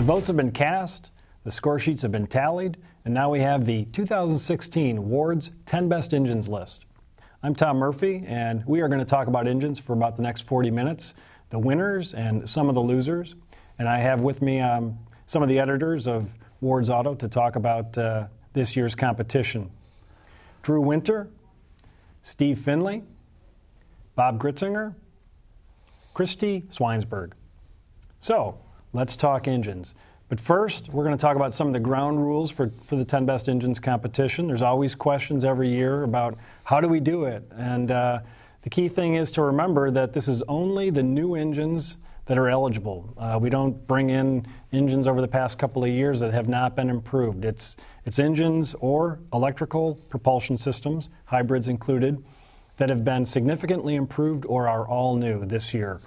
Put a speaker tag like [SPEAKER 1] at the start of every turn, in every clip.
[SPEAKER 1] votes have been cast, the score sheets have been tallied, and now we have the 2016 Ward's 10 Best Engines list. I'm Tom Murphy, and we are going to talk about engines for about the next 40 minutes, the winners and some of the losers. And I have with me some of the editors of Ward's Auto to talk about this year's competition. Drew Winter, Steve Finley, Bob Gritzinger, Christy Swinesberg. So, let's talk engines. But first, we're going to talk about some of the ground rules for the 10 Best Engines competition. There's always questions every year about how do we do it? And the key thing is to remember that this is only the new engines that are eligible. We don't bring in engines over the past couple of years that have not been improved. It's engines or electrical propulsion systems, hybrids included, that have been significantly improved or are all new this year.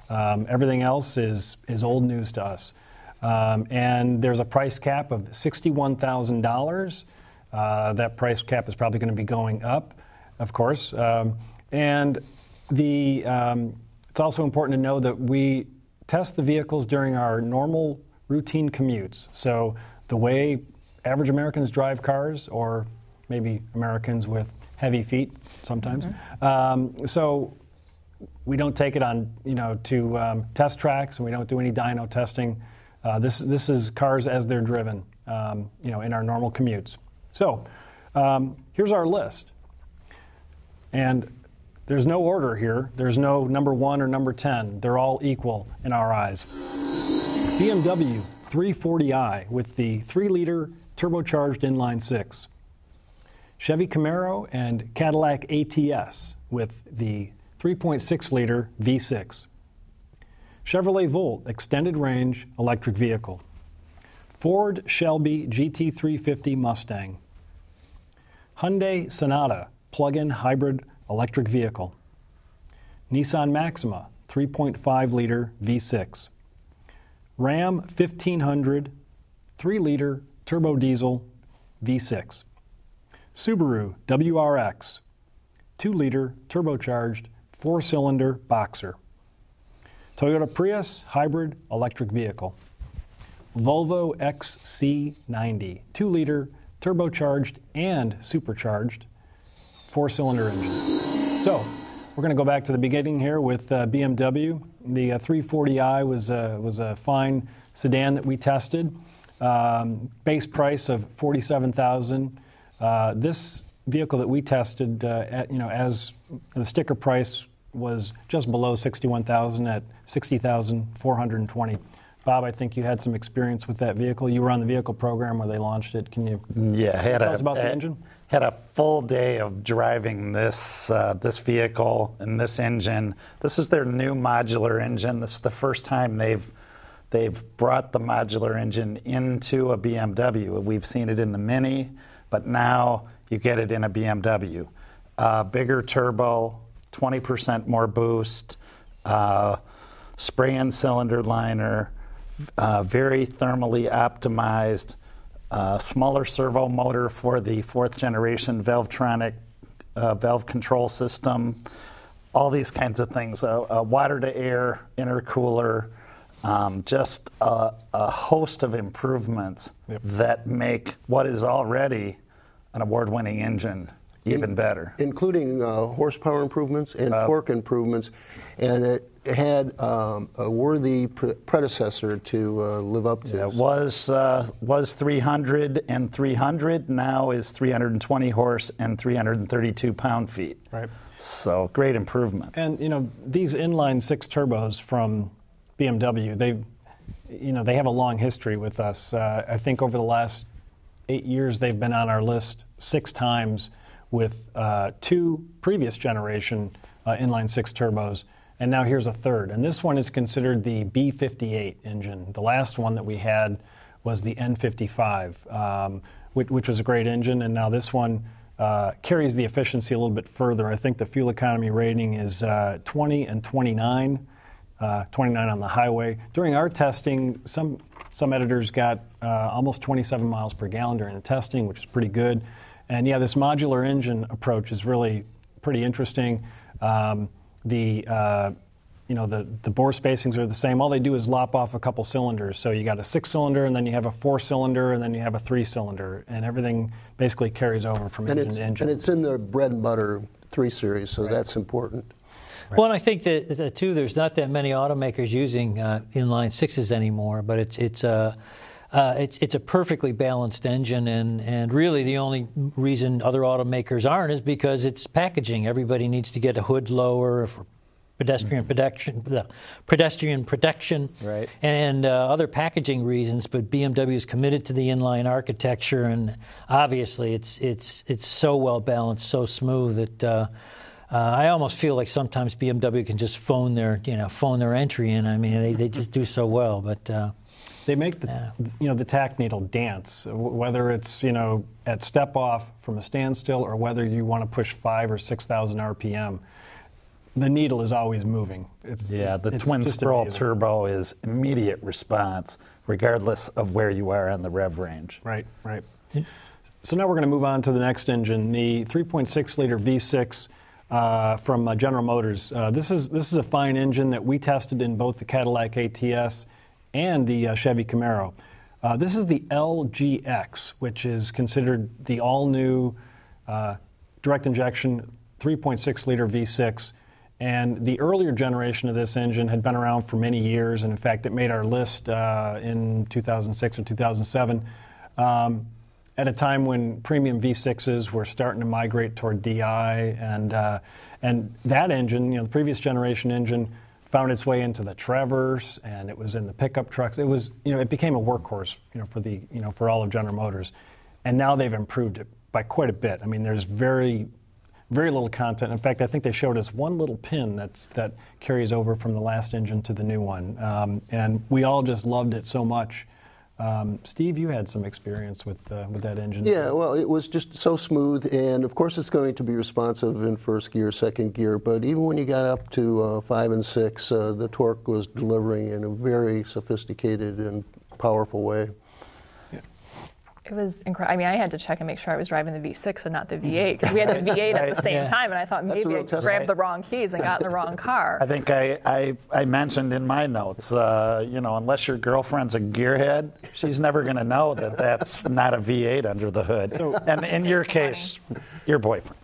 [SPEAKER 1] Everything else is old news to us. And there's a price cap of $61,000. That price cap is probably going to be going up, of course. And it's also important to know that we test the vehicles during our normal routine commutes. So the way average Americans drive cars, or maybe Americans with heavy feet sometimes. Mm-hmm. So we don't take it on, to test tracks, and we don't do any dyno testing. This is cars as they're driven, in our normal commutes. So here's our list. And there's no order here. There's no number 1 or number 10. They're all equal in our eyes. BMW 340i with the 3-liter turbocharged inline-6. Chevy Camaro and Cadillac ATS with the 3.6-liter V6. Chevrolet Volt extended range electric vehicle. Ford Shelby GT350 Mustang. Hyundai Sonata plug-in hybrid electric vehicle. Nissan Maxima 3.5-liter V6. Ram 1500 3-liter turbo diesel V6. Subaru WRX 2-liter turbocharged 4-cylinder boxer. Toyota Prius hybrid electric vehicle. Volvo XC90 2-liter turbocharged and supercharged 4-cylinder engine. So we're going to go back to the beginning here with BMW. The 340i was a fine sedan that we tested. Base price of $47,000. This vehicle that we tested, as the sticker price was just below $61,000 at $60,420. Bob, I think you had some experience with that vehicle. You were on the vehicle program where they launched it. Can you tell us about the engine?
[SPEAKER 2] Had a full day of driving this vehicle and this engine. This is their new modular engine. This is the first time they've brought the modular engine into a BMW. We've seen it in the Mini, but now you get it in a BMW. Bigger turbo, 20% more boost, spray-in cylinder liner, very thermally optimized, smaller servo motor for the 4th generation Valvetronic valve control system, all these kinds of things, a water-to-air intercooler, just a host of improvements that make what is already an award-winning engine even better.
[SPEAKER 3] Including horsepower improvements and torque improvements, and it had a worthy predecessor to live up to.
[SPEAKER 2] It was 300 and 300, now is 320 horse and 332 pound-feet.
[SPEAKER 1] Right.
[SPEAKER 2] So great improvement.
[SPEAKER 1] And these inline 6 turbos from BMW, they have a long history with us. I think over the last 8 years they've been on our list 6 times with 2 previous generation inline 6 turbos, and now here's a third. And this one is considered the B58 engine. The last one that we had was the N55, which was a great engine, and now this one carries the efficiency a little bit further. I think the fuel economy rating is 20 and 29, 29 on the highway. During our testing, some editors got almost 27 miles per gallon during the testing, which is pretty good. And yeah, this modular engine approach is really pretty interesting. The the bore spacings are the same. All they do is lop off a couple cylinders. So you got a 6-cylinder, and then you have a 4-cylinder, and then you have a 3-cylinder, and everything basically carries over from engine to engine.
[SPEAKER 3] And it's in the bread and butter 3 Series, so that's important.
[SPEAKER 4] Right. Well, and I think that too, there's not that many automakers using inline sixes anymore, but it's a perfectly balanced engine, and really the only reason other automakers aren't is because it's packaging. Everybody needs to get a hood lower for pedestrian protection,
[SPEAKER 2] right,
[SPEAKER 4] and other packaging reasons. But BMW is committed to the inline architecture, and obviously it's so well balanced, so smooth that I almost feel like sometimes BMW can just phone their entry in. I mean, they just do so well, but.
[SPEAKER 1] They make the tack needle dance, whether it's at step off from a standstill or whether you want to push 5,000 or 6,000 RPM. The needle is always moving.
[SPEAKER 2] The twin scroll turbo is immediate response, regardless of where you are on the rev range.
[SPEAKER 1] Right. So now we're going to move on to the next engine, the 3.6-liter V6 from General Motors. This is a fine engine that we tested in both the Cadillac ATS and the Chevy Camaro. This is the LGX, which is considered the all-new direct injection 3.6-liter V6. And the earlier generation of this engine had been around for many years, and in fact, it made our list in 2006 or 2007, at a time when premium V6s were starting to migrate toward DI, and that engine, the previous generation engine, found its way into the Traverse, and it was in the pickup trucks. It was, it became a workhorse, for all of General Motors, and now they've improved it by quite a bit. I mean, there's very little content. In fact, I think they showed us one little pin that carries over from the last engine to the new one, and we all just loved it so much. Steve, you had some experience with that engine.
[SPEAKER 3] Yeah, well, it was just so smooth, and of course it's going to be responsive in first gear, second gear, but even when you got up to 5 and 6, the torque was delivering in a very sophisticated and powerful way.
[SPEAKER 5] It was incredible. I mean, I had to check and make sure I was driving the V6 and not the V8, because we had the V8 at the same time, and I thought maybe I grabbed the wrong keys and got in the wrong car.
[SPEAKER 2] I think I mentioned in my notes, unless your girlfriend's a gearhead, she's never going to know that that's not a V8 under the hood. And in your case, your boyfriend.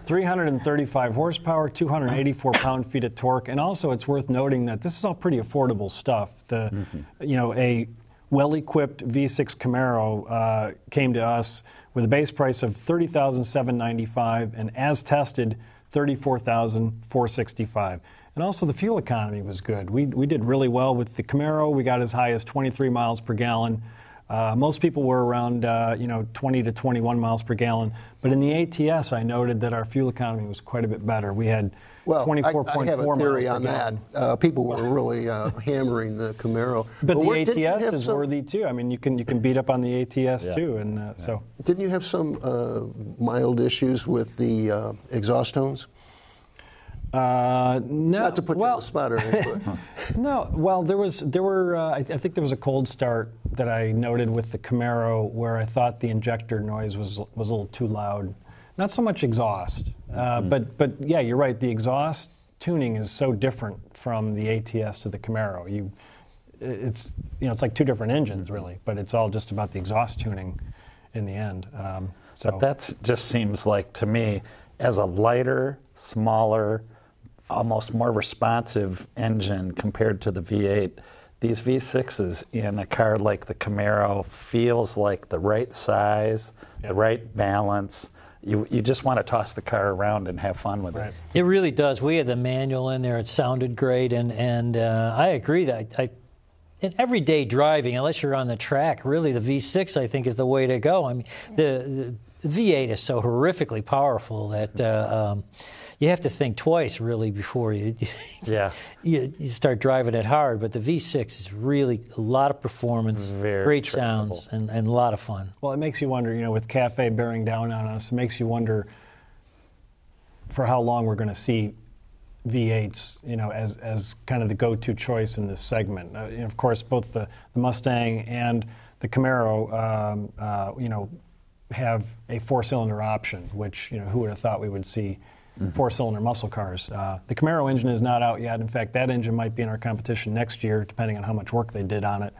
[SPEAKER 1] 335 horsepower, 284 pound-feet of torque, and also it's worth noting that this is all pretty affordable stuff. A well-equipped V6 Camaro came to us with a base price of $30,795 and as tested, $34,465. And also the fuel economy was good. We did really well with the Camaro. We got as high as 23 miles per gallon. Most people were around 20 to 21 miles per gallon. But in the ATS, I noted that our fuel economy was quite a bit better. We had 24.4
[SPEAKER 3] I have a theory on
[SPEAKER 1] gallon.
[SPEAKER 3] that. People were really hammering the Camaro.
[SPEAKER 1] But the ATS is worthy too. I mean, you can beat up on the ATS too, and so.
[SPEAKER 3] Didn't you have some mild issues with the exhaust tones?
[SPEAKER 1] No.
[SPEAKER 3] Not to put you on the spot or anything.
[SPEAKER 1] No. Well, I think there was a cold start that I noted with the Camaro where I thought the injector noise was a little too loud. Not so much exhaust, but yeah, you're right. The exhaust tuning is so different from the ATS to the Camaro. It's like two different engines really, but it's all just about the exhaust tuning in the end.
[SPEAKER 2] But that just seems like to me, as a lighter, smaller, almost more responsive engine compared to the V8. These V6s in a car like the Camaro feels like the right size, the right balance. You just want to toss the car around and have fun with it.
[SPEAKER 4] It really does. We had the manual in there. It sounded great, and I agree that in everyday driving, unless you're on the track, really the V6 I think is the way to go. I mean, the V8 is so horrifically powerful that you have to think twice really before you start driving it hard. But the V6 is really a lot of performance, great sounds, and a lot of fun.
[SPEAKER 1] Well, it makes you wonder, with CAFE bearing down on us, it makes you wonder for how long we're going to see V8s, as kind of the go-to choice in this segment. Of course, both the Mustang and the Camaro, have a 4-cylinder option, which, who would have thought we would see four-cylinder muscle cars. The Camaro engine is not out yet. In fact, that engine might be in our competition next year, depending on how much work they did on it.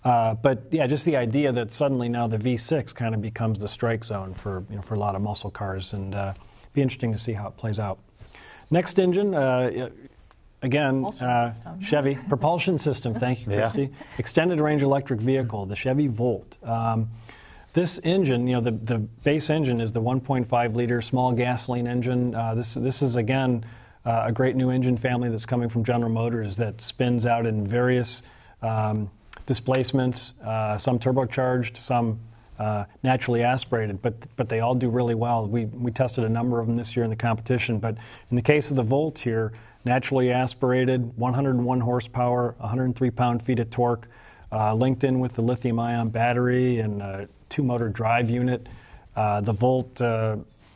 [SPEAKER 1] But yeah, just the idea that suddenly now the V6 kind of becomes the strike zone for a lot of muscle cars, and be interesting to see how it plays out. Next engine, again, Chevy propulsion system. Thank you, Christy. Extended range electric vehicle, the Chevy Volt. This engine, the base engine is the 1.5 liter small gasoline engine. This is again a great new engine family that's coming from General Motors that spins out in various displacements, some turbocharged, some naturally aspirated, but they all do really well. We tested a number of them this year in the competition, but in the case of the Volt here, naturally aspirated, 101 horsepower, 103 pound-feet of torque, linked in with the lithium-ion battery and a two-motor drive unit. The Volt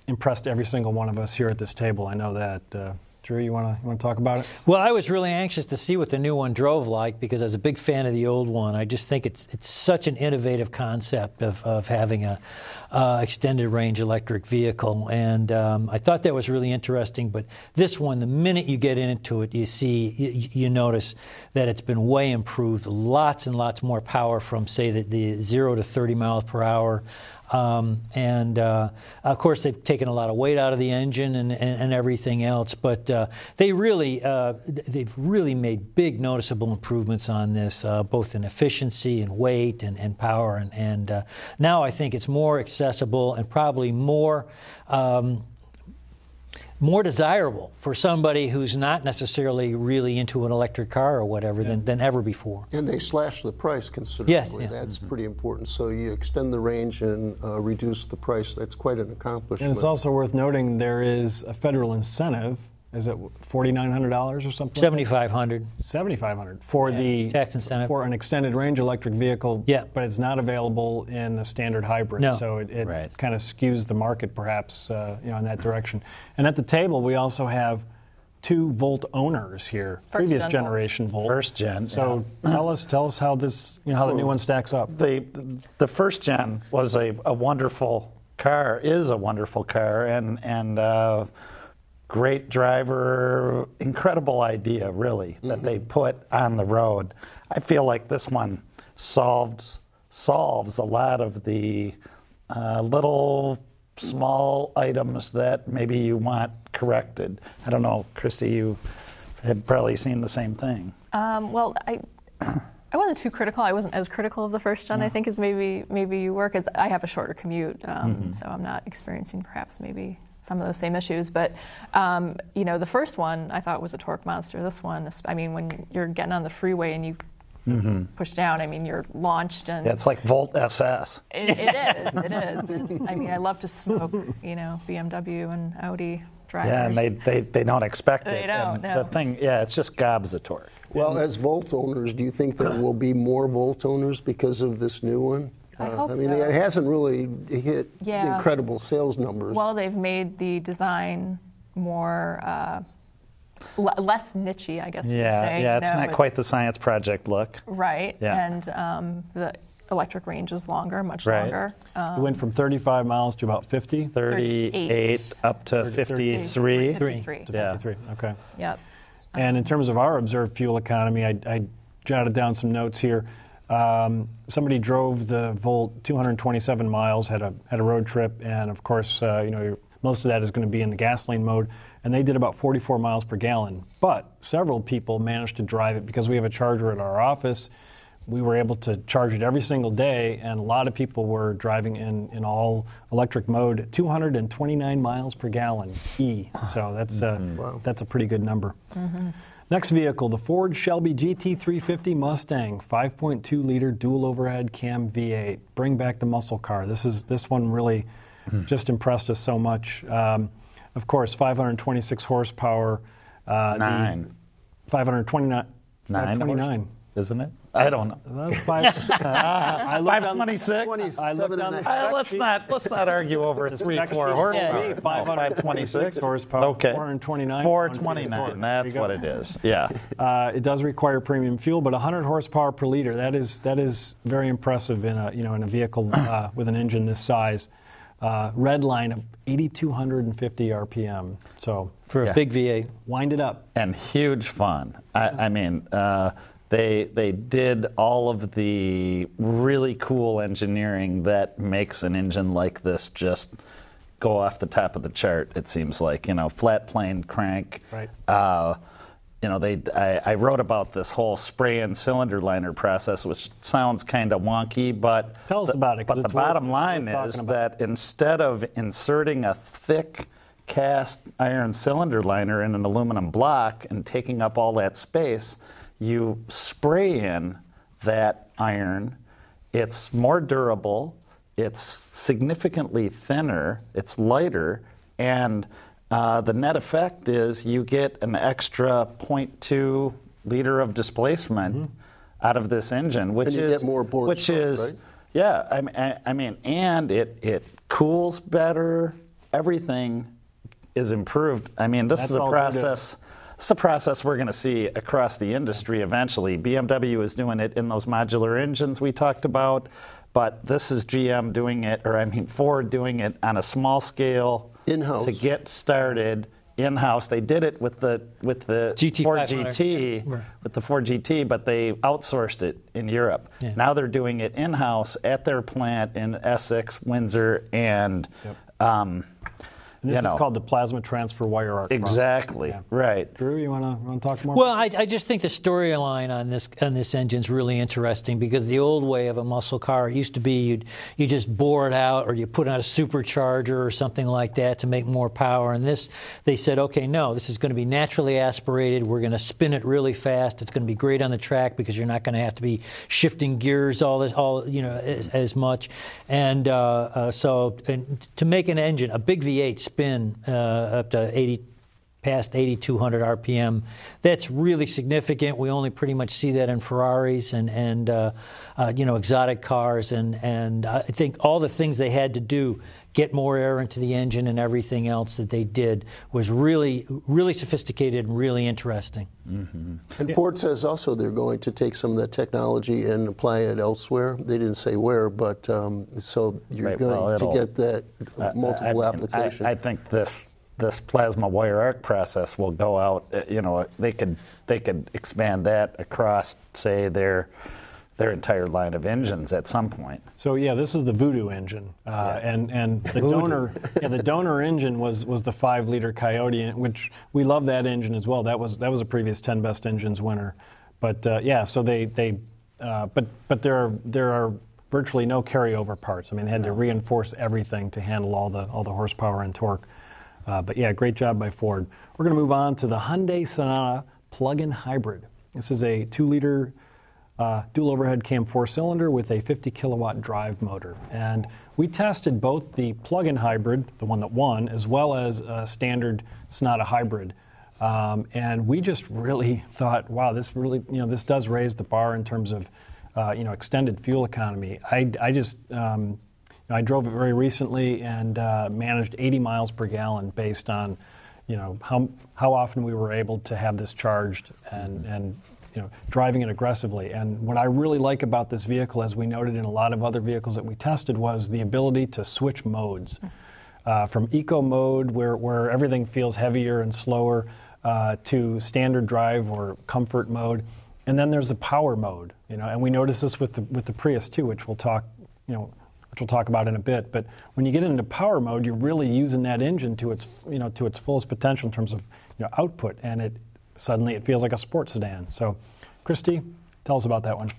[SPEAKER 1] impressed every single one of us here at this table. I know that. Drew, you want to talk about it?
[SPEAKER 4] Well, I was really anxious to see what the new one drove like because I was a big fan of the old one. I just think it's such an innovative concept of having a extended range electric vehicle, and I thought that was really interesting. But this one, the minute you get into it, you notice that it's been way improved. Lots and lots more power from, say, the 0 to 30 miles per hour. And of course, they've taken a lot of weight out of the engine and everything else, but they've really made big noticeable improvements on this, both in efficiency and weight and power. And now I think it's more accessible and probably more desirable for somebody who's not necessarily really into an electric car or whatever than ever before.
[SPEAKER 3] And they slashed the price considerably.
[SPEAKER 4] Yes, yeah.
[SPEAKER 3] That's pretty important. So you extend the range and reduce the price. That's quite an accomplishment.
[SPEAKER 1] And it's also worth noting there is a federal incentive. Is it $4,900 or something?
[SPEAKER 4] $7,500.
[SPEAKER 1] $7,500 for the
[SPEAKER 4] tax incentive
[SPEAKER 1] for an extended range electric vehicle.
[SPEAKER 4] Yeah.
[SPEAKER 1] But it's not available in a standard hybrid.
[SPEAKER 4] No.
[SPEAKER 1] So it kind of skews the market, perhaps, in that direction. And at the table, we also have two Volt owners here. Previous generation Volt.
[SPEAKER 2] First gen.
[SPEAKER 1] So tell us how this, how the new one stacks up.
[SPEAKER 2] The first gen was a wonderful car. Is a wonderful car, and great driver, incredible idea, really, that they put on the road. I feel like this one solves a lot of the little small items that maybe you want corrected. I don't know, Christy, you had probably seen the same thing.
[SPEAKER 5] Well, I wasn't too critical. I wasn't as critical of the first gen, I think, as maybe you were, because I have a shorter commute, so I'm not experiencing perhaps maybe some of those same issues. But, the first one I thought was a torque monster. This one, when you're getting on the freeway and you push down, you're launched. And
[SPEAKER 2] yeah, it's like Volt SS.
[SPEAKER 5] It is. And, I love to smoke, BMW and Audi drivers.
[SPEAKER 2] Yeah, and they don't expect it.
[SPEAKER 5] They don't,
[SPEAKER 2] no. The thing, it's just gobs of torque.
[SPEAKER 3] Well, as Volt owners, do you think there will be more Volt owners because of this new one?
[SPEAKER 5] I hope so.
[SPEAKER 3] It hasn't really hit incredible sales numbers.
[SPEAKER 5] Well, they've made the design more less niche-y, I guess you would say.
[SPEAKER 2] Yeah, it's not quite the science project look.
[SPEAKER 5] Right,
[SPEAKER 2] yeah.
[SPEAKER 5] And the electric range is longer, much longer.
[SPEAKER 1] It went from 35 miles to about 50?
[SPEAKER 2] 38 up to 53.
[SPEAKER 5] 53.
[SPEAKER 1] Yeah. 53, okay.
[SPEAKER 5] Yep.
[SPEAKER 1] And in terms of our observed fuel economy, I jotted down some notes here. Somebody drove the Volt 227 miles, had a road trip, and of course, most of that is going to be in the gasoline mode, and they did about 44 miles per gallon. But several people managed to drive it because we have a charger at our office. We were able to charge it every single day, and a lot of people were driving in all electric mode, 229 miles per gallon, E. So that's a pretty good number. Next vehicle, the Ford Shelby GT350 Mustang, 5.2 liter dual overhead cam V8. Bring back the muscle car. This one really just impressed us so much. Of course, 526 horsepower. 529.
[SPEAKER 2] Isn't it? I don't know.
[SPEAKER 1] That's 526.
[SPEAKER 3] I looked on the
[SPEAKER 2] let's not argue over 3-4 horsepower.
[SPEAKER 1] 526 horsepower.
[SPEAKER 2] Okay.
[SPEAKER 1] 429.
[SPEAKER 2] 429. That's what it is. Yeah.
[SPEAKER 1] It does require premium fuel, but 100 horsepower per liter. That is very impressive in a vehicle with an engine this size. red line of 8,250 RPM. So
[SPEAKER 4] For a big V8.
[SPEAKER 1] wind it up.
[SPEAKER 2] And huge fun. I mean, they did all of the really cool engineering that makes an engine like this just go off the top of the chart. It seems like, flat plane crank.
[SPEAKER 1] Right.
[SPEAKER 2] I wrote about this whole spray and cylinder liner process, which sounds kind of wonky, but
[SPEAKER 1] Tell us about it, 'cause
[SPEAKER 2] But the
[SPEAKER 1] it's worth-
[SPEAKER 2] bottom line
[SPEAKER 1] worth
[SPEAKER 2] is
[SPEAKER 1] talking about.
[SPEAKER 2] that instead of inserting a thick cast iron cylinder liner in an aluminum block and taking up all that space, you spray in that iron. It's more durable, it's significantly thinner, it's lighter, and the net effect is you get an extra 0.2 liter of displacement out of this engine, which
[SPEAKER 3] And you
[SPEAKER 2] is
[SPEAKER 3] get more board
[SPEAKER 2] which
[SPEAKER 3] strike,
[SPEAKER 2] is
[SPEAKER 3] right?
[SPEAKER 2] yeah. I mean, and it cools better. Everything is improved. I mean, this
[SPEAKER 1] That's
[SPEAKER 2] is a
[SPEAKER 1] all due to-
[SPEAKER 2] process. It's a process we're going to see across the industry eventually. BMW is doing it in those modular engines we talked about, but this is GM doing it, or I mean Ford doing it on a small scale
[SPEAKER 3] In-house.
[SPEAKER 2] to get started in-house. They did it with the
[SPEAKER 4] GT
[SPEAKER 2] Ford
[SPEAKER 4] 500.
[SPEAKER 2] GT,
[SPEAKER 4] Right.
[SPEAKER 2] with the Ford GT, but they outsourced it in Europe.
[SPEAKER 4] Yeah.
[SPEAKER 2] Now they're doing it in-house at their plant in Essex, Windsor, and
[SPEAKER 1] And this is called the plasma transfer wire arc.
[SPEAKER 2] exactly
[SPEAKER 1] Yeah.
[SPEAKER 2] right.
[SPEAKER 1] Drew, you want to talk more?
[SPEAKER 4] Well, I just think the storyline on this engine is really interesting because the old way of a muscle car, it used to be you just bore it out or you put on a supercharger or something like that to make more power. And this, they said, okay, no, this is going to be naturally aspirated. We're going to spin it really fast. It's going to be great on the track because you're not going to have to be shifting gears as much. And so to make an engine, a big V8 spin up to past 8,200 RPM. That's really significant. We only pretty much see that in Ferraris and exotic cars. And I think all the things they had to do, get more air into the engine and everything else that they did was really, really sophisticated and really interesting.
[SPEAKER 3] And Ford says also they're going to take some of that technology and apply it elsewhere. They didn't say where, but so you're
[SPEAKER 2] Right,
[SPEAKER 3] going
[SPEAKER 2] well,
[SPEAKER 3] to get that multiple application.
[SPEAKER 2] I think this plasma wire arc process will go out. They could expand that across, say, their entire line of engines at some point.
[SPEAKER 1] So yeah, this is the Voodoo engine, and the donor engine was the 5-liter Coyote, which we love that engine as well. That was a previous 10 best engines winner, but so but there are virtually no carryover parts. I mean, they had to reinforce everything to handle all the horsepower and torque. But yeah, great job by Ford. We're going to move on to the Hyundai Sonata plug-in hybrid. This is a 2-liter dual overhead cam 4-cylinder with a 50 kilowatt drive motor. And we tested both the plug-in hybrid, the one that won, as well as a standard Sonata hybrid. And we just really thought, wow, this really, this does raise the bar in terms of, extended fuel economy. I drove it very recently and managed 80 miles per gallon based on, how often we were able to have this charged and driving it aggressively. And what I really like about this vehicle, as we noted in a lot of other vehicles that we tested, was the ability to switch modes. From eco mode, where everything feels heavier and slower, to standard drive or comfort mode. And then there's the power mode, and we noticed this with the Prius too, which we'll talk about in a bit. But when you get into power mode, you're really using that engine to its fullest potential in terms of output, and suddenly it feels like a sports sedan. So, Christy, tell us about that one.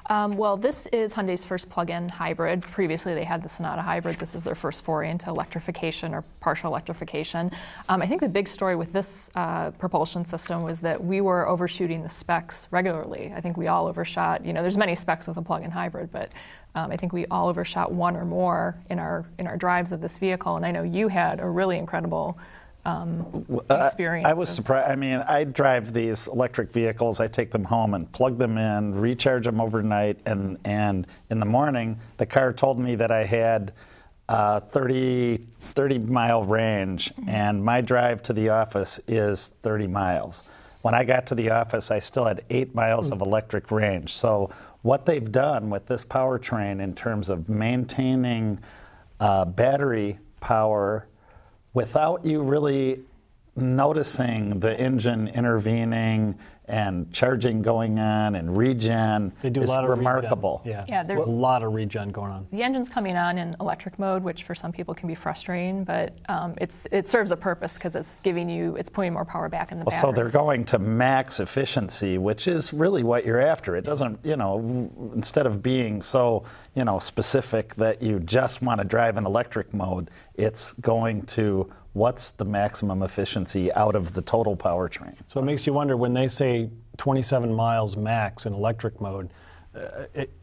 [SPEAKER 5] Well, this is Hyundai's first plug-in hybrid. Previously, they had the Sonata hybrid. This is their first foray into electrification or partial electrification. I think the big story with this propulsion system was that we were overshooting the specs regularly. I think we all overshot. There's many specs with a plug-in hybrid, but I think we all overshot one or more in our drives of this vehicle. And I know you had a really incredible experience.
[SPEAKER 2] I was surprised. I mean, I drive these electric vehicles. I take them home and plug them in, recharge them overnight, and in the morning, the car told me that I had 30-mile range, and my drive to the office is 30 miles. When I got to the office, I still had 8 miles of electric range. So what they've done with this powertrain in terms of maintaining battery power without you really noticing the engine intervening and charging going on and regen
[SPEAKER 1] They do
[SPEAKER 2] is
[SPEAKER 1] a lot of
[SPEAKER 2] remarkable.
[SPEAKER 1] Regen.
[SPEAKER 5] Yeah, there's
[SPEAKER 1] a lot of regen going on.
[SPEAKER 5] the engine's coming on in electric mode, which for some people can be frustrating, but it serves a purpose because it's putting more power back in the battery.
[SPEAKER 2] So they're going to max efficiency, which is really what you're after. It doesn't, instead of being so, specific that you just want to drive in electric mode, it's going to what's the maximum efficiency out of the total powertrain.
[SPEAKER 1] So it makes you wonder when they say 27 miles max in electric mode,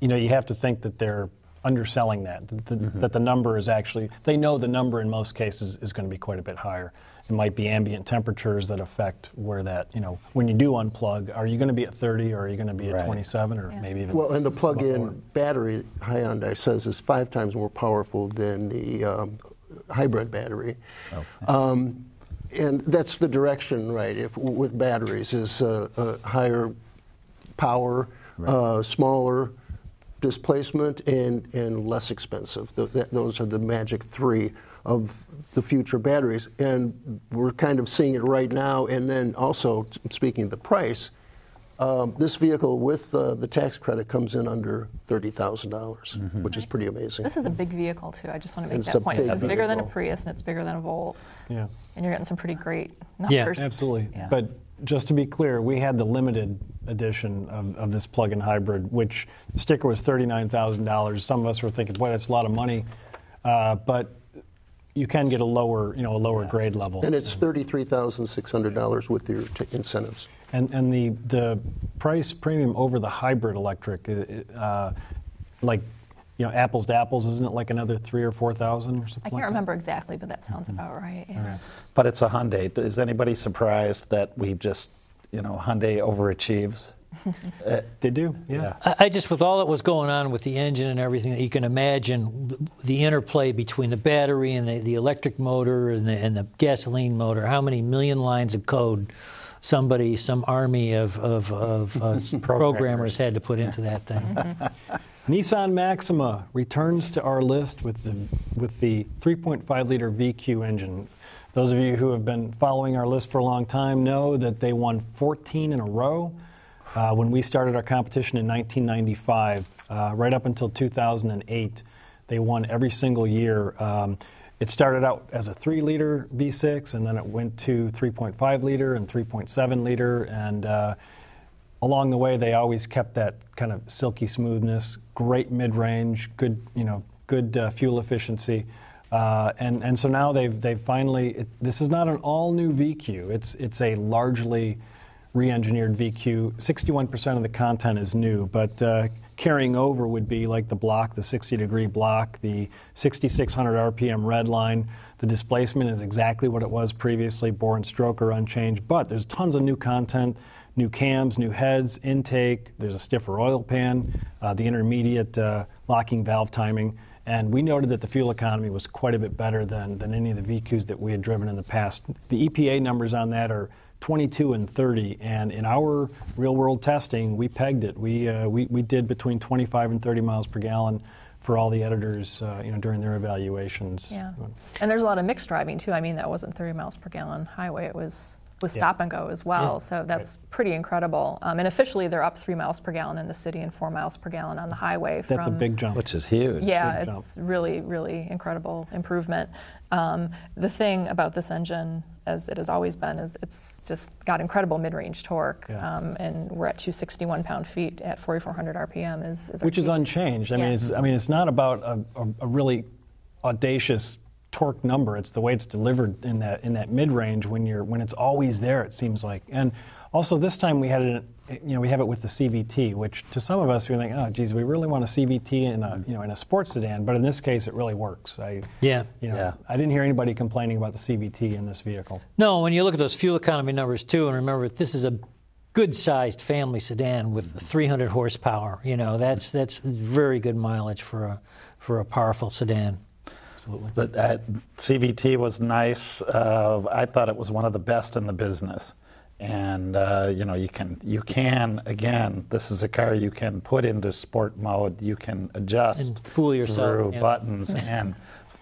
[SPEAKER 1] you have to think that they're underselling that, that the number is actually, they know the number in most cases is going to be quite a bit higher. It might be ambient temperatures that affect where that, when you do unplug, are you going to be at 30 or are you going to be at
[SPEAKER 2] Right.
[SPEAKER 1] 27 or maybe even
[SPEAKER 3] Well, and the
[SPEAKER 1] somewhat
[SPEAKER 3] plug-in
[SPEAKER 1] more?
[SPEAKER 3] battery, Hyundai says, is 5 times more powerful than the hybrid battery. And that's the direction, right, with batteries, is higher power, smaller displacement, and less expensive. Those are the magic 3 of the future batteries. And we're kind of seeing it right now. And then also, speaking of the price, this vehicle with the tax credit comes in under $30,000, which is pretty amazing.
[SPEAKER 5] This is a big vehicle too. I just want to make
[SPEAKER 3] It's
[SPEAKER 5] that
[SPEAKER 3] a
[SPEAKER 5] point.
[SPEAKER 3] big
[SPEAKER 5] It's bigger than a
[SPEAKER 3] vehicle.
[SPEAKER 5] Prius and it's bigger than a Volt.
[SPEAKER 1] Yeah.
[SPEAKER 5] And you're getting some pretty great
[SPEAKER 4] Yeah,
[SPEAKER 5] numbers.
[SPEAKER 1] Absolutely.
[SPEAKER 5] Yeah.
[SPEAKER 1] But just to be clear, we had the limited edition of this plug-in hybrid, which the sticker was $39,000. Some of us were thinking, boy, that's a lot of money. But you can get a lower grade level.
[SPEAKER 3] And it's $33,600 with your incentives.
[SPEAKER 1] And the price premium over the hybrid electric, apples to apples, isn't it like another $3,000 or $4,000 or something?
[SPEAKER 5] I can't remember exactly, but that sounds about right. Yeah.
[SPEAKER 2] But it's a Hyundai. Is anybody surprised that we just, Hyundai overachieves?
[SPEAKER 1] They do, yeah.
[SPEAKER 4] I just, with all that was going on with the engine and everything, you can imagine the interplay between the battery and the electric motor and the gasoline motor. How many million lines of code some army of programmers had to put into that thing.
[SPEAKER 1] Nissan Maxima returns to our list with the 3.5-liter VQ engine. Those of you who have been following our list for a long time know that they won 14 in a row. When we started our competition in 1995, right up until 2008, they won every single year. It started out as a 3-liter V6, and then it went to 3.5-liter and 3.7-liter, and along the way, they always kept that kind of silky smoothness, great mid-range, good fuel efficiency, and so now they've finally. This is not an all-new VQ. It's a largely re-engineered VQ. 61% of the content is new, but carrying over would be like the block, the 60-degree block, the 6,600 RPM red line. The displacement is exactly what it was previously. Bore and stroke are unchanged, but there's tons of new content. New cams, new heads, intake, there's a stiffer oil pan, the intermediate locking valve timing, and we noted that the fuel economy was quite a bit better than any of the VQs that we had driven in the past. The EPA numbers on that are 22 and 30, and in our real-world testing, we pegged it. We did between 25 and 30 miles per gallon for all the editors during their evaluations.
[SPEAKER 5] Yeah, and there's a lot of mixed driving too. I mean, that wasn't 30 miles per gallon highway, it was with stop and go as well. So that's pretty incredible. And officially, they're up 3 miles per gallon in the city and 4 miles per gallon on the highway.
[SPEAKER 1] That's a big jump.
[SPEAKER 2] Which is huge.
[SPEAKER 5] Yeah,
[SPEAKER 1] Big
[SPEAKER 5] it's really, really incredible improvement. The thing about this engine, as it has always been, is it's just got incredible mid-range torque.
[SPEAKER 1] Yeah.
[SPEAKER 5] And we're at 261 pound-feet at 4,400 RPM.
[SPEAKER 1] Which is unchanged. I mean, it's not about a really audacious torque number. It's the way it's delivered in that mid-range when it's always there, it seems like. And also this time we have it with the CVT, which to some of us we think, oh geez, we really want a CVT in a sports sedan, but in this case it really works. I didn't hear anybody complaining about the CVT in this vehicle.
[SPEAKER 4] No, when you look at those fuel economy numbers too, and remember this is a good-sized family sedan with 300 horsepower. That's very good mileage for a powerful sedan.
[SPEAKER 1] Absolutely.
[SPEAKER 2] But CVT was nice. I thought it was one of the best in the business. And you can again. This is a car you can put into sport mode. You can adjust
[SPEAKER 4] And fool yourself,
[SPEAKER 2] through buttons and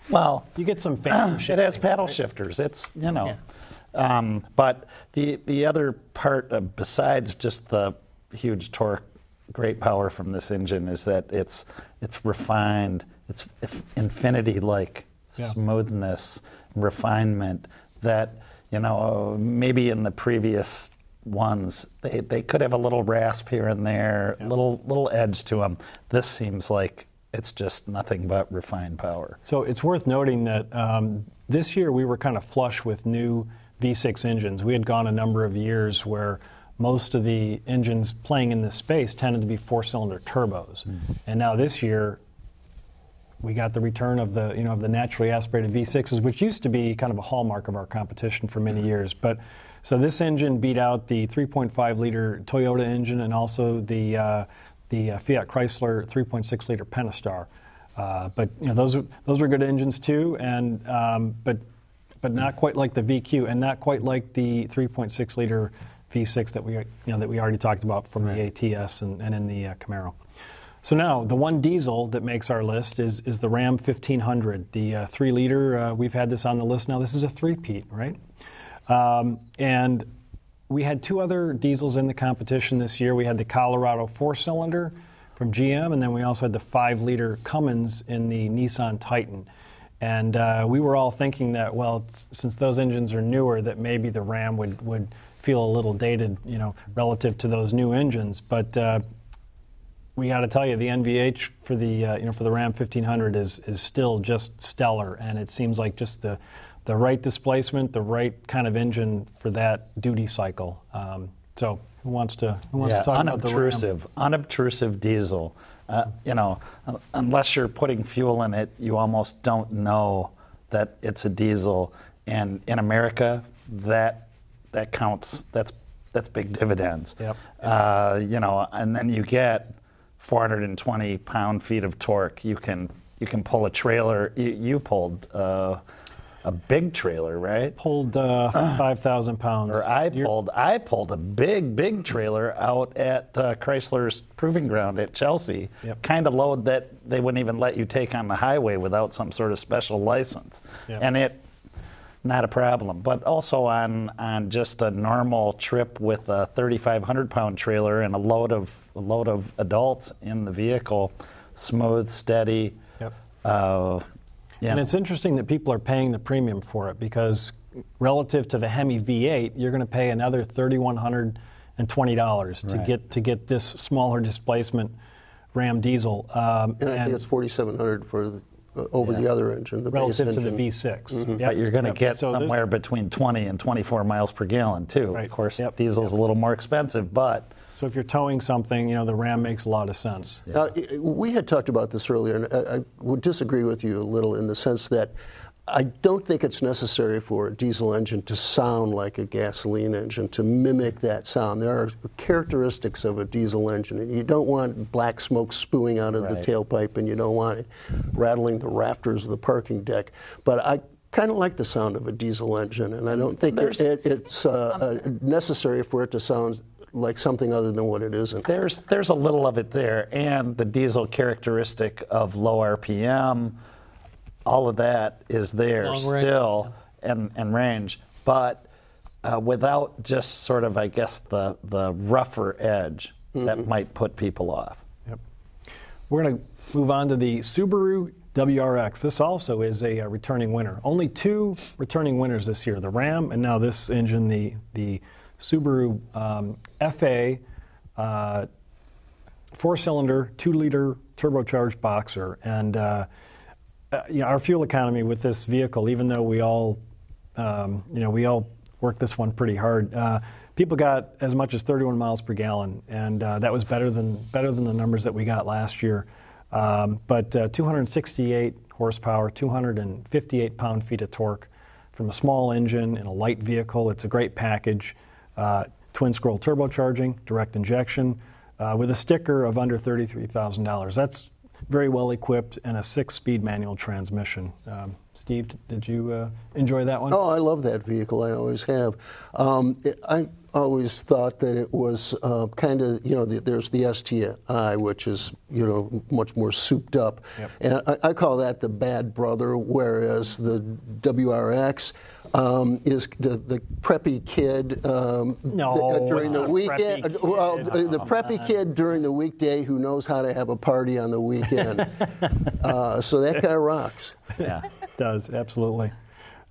[SPEAKER 2] Well,
[SPEAKER 1] You get some fancy
[SPEAKER 2] it has
[SPEAKER 1] shifting,
[SPEAKER 2] paddle
[SPEAKER 1] right?
[SPEAKER 2] shifters. It's, you know. But the other part, besides just the huge torque, great power from this engine, is that it's refined. It's infinity-like
[SPEAKER 1] Yeah.
[SPEAKER 2] smoothness, refinement that, you know, maybe in the previous ones they could have a little rasp here and there, little edge to them. This seems like it's just nothing but refined power.
[SPEAKER 1] So it's worth noting that this year we were kind of flush with new V6 engines. We had gone a number of years where most of the engines playing in this space tended to be four-cylinder turbos. And now this year we got the return of the of the naturally aspirated V6s, which used to be kind of a hallmark of our competition for many years. But so this engine beat out the 3.5-liter Toyota engine and also the Fiat Chrysler 3.6-liter Pentastar. But you know those were good engines too, and but not quite like the VQ, and not quite like the 3.6-liter V6 that we already talked about from the ATS and in the Camaro. So now the one diesel that makes our list is the Ram 1500, the 3-liter. We've had this on the list now. This is a three-peat, right? And we had two other diesels in the competition this year. We had the Colorado 4-cylinder from GM, and then we also had the 5-liter Cummins in the Nissan Titan. And we were all thinking that, well, since those engines are newer, that maybe the Ram would feel a little dated, relative to those new engines. But we got to tell you, the NVH for the for the Ram 1500 is still just stellar, and it seems like just the right displacement, the right kind of engine for that duty cycle. So who wants to talk about the Ram?
[SPEAKER 2] Unobtrusive diesel. Unless you're putting fuel in it, you almost don't know that it's a diesel. And in America, that counts. That's big dividends.
[SPEAKER 1] Yep.
[SPEAKER 2] And then you get 420 pound-feet of torque. You can pull a trailer. You pulled a big trailer, right?
[SPEAKER 1] Pulled 5,000 pounds.
[SPEAKER 2] Or I pulled a big trailer out at Chrysler's Proving Ground at Chelsea.
[SPEAKER 1] Yep.
[SPEAKER 2] Kind of load that they wouldn't even let you take on the highway without some sort of special license.
[SPEAKER 1] Yep.
[SPEAKER 2] And it, not a problem. But also on just a normal trip with a 3,500 pound trailer and a load of adults in the vehicle, smooth, steady.
[SPEAKER 1] Yep.
[SPEAKER 2] Yeah.
[SPEAKER 1] And it's interesting that people are paying the premium for it, because relative to the Hemi V8, you're going to pay another $3,120 to get this smaller displacement Ram diesel.
[SPEAKER 3] And I think it's $4,700 for over the other engine, the base
[SPEAKER 1] relative
[SPEAKER 3] engine.
[SPEAKER 1] to the V6.
[SPEAKER 3] Mm-hmm.
[SPEAKER 2] But you're going to get
[SPEAKER 1] So
[SPEAKER 2] somewhere between 20 and 24 miles per gallon, too.
[SPEAKER 1] Right.
[SPEAKER 2] Of course,
[SPEAKER 1] Yep.
[SPEAKER 2] diesel's a little more expensive, but
[SPEAKER 1] So if you're towing something, the Ram makes a lot of sense.
[SPEAKER 3] We had talked about this earlier, and I would disagree with you a little in the sense that I don't think it's necessary for a diesel engine to sound like a gasoline engine, to mimic that sound. There are characteristics of a diesel engine, and you don't want black smoke spewing out of the tailpipe, and you don't want it rattling the rafters of the parking deck. But I kind of like the sound of a diesel engine, and I don't think it's necessary for it to sound like something other than what it isn't.
[SPEAKER 2] there's a little of it there, and the diesel characteristic of low RPM, all of that is there
[SPEAKER 4] Long
[SPEAKER 2] still,
[SPEAKER 4] range,
[SPEAKER 2] and range, but without just sort of, I guess, the rougher edge that might put people off.
[SPEAKER 1] Yep. We're going to move on to the Subaru WRX. This also is a returning winner. Only two returning winners this year, the Ram and now this engine, the Subaru FA 4-cylinder, 2-liter turbocharged boxer. And our fuel economy with this vehicle, even though we all worked this one pretty hard, people got as much as 31 miles per gallon, and that was better than the numbers that we got last year. But 268 horsepower, 258 pound-feet of torque from a small engine in a light vehicle. It's a great package. Twin-scroll turbocharging, direct injection, with a sticker of under $33,000. That's very well equipped, and a 6-speed manual transmission. Steve, did you enjoy that one?
[SPEAKER 3] Oh, I love that vehicle. I always have. I always thought that it was kind of, there's the STI, which is, much more souped up.
[SPEAKER 1] Yep.
[SPEAKER 3] And I call that the bad brother, whereas the WRX is the preppy kid during the weekend. The preppy kid during the weekday who knows how to have a party on the weekend. So that guy rocks.
[SPEAKER 2] Yeah.
[SPEAKER 1] It does, absolutely.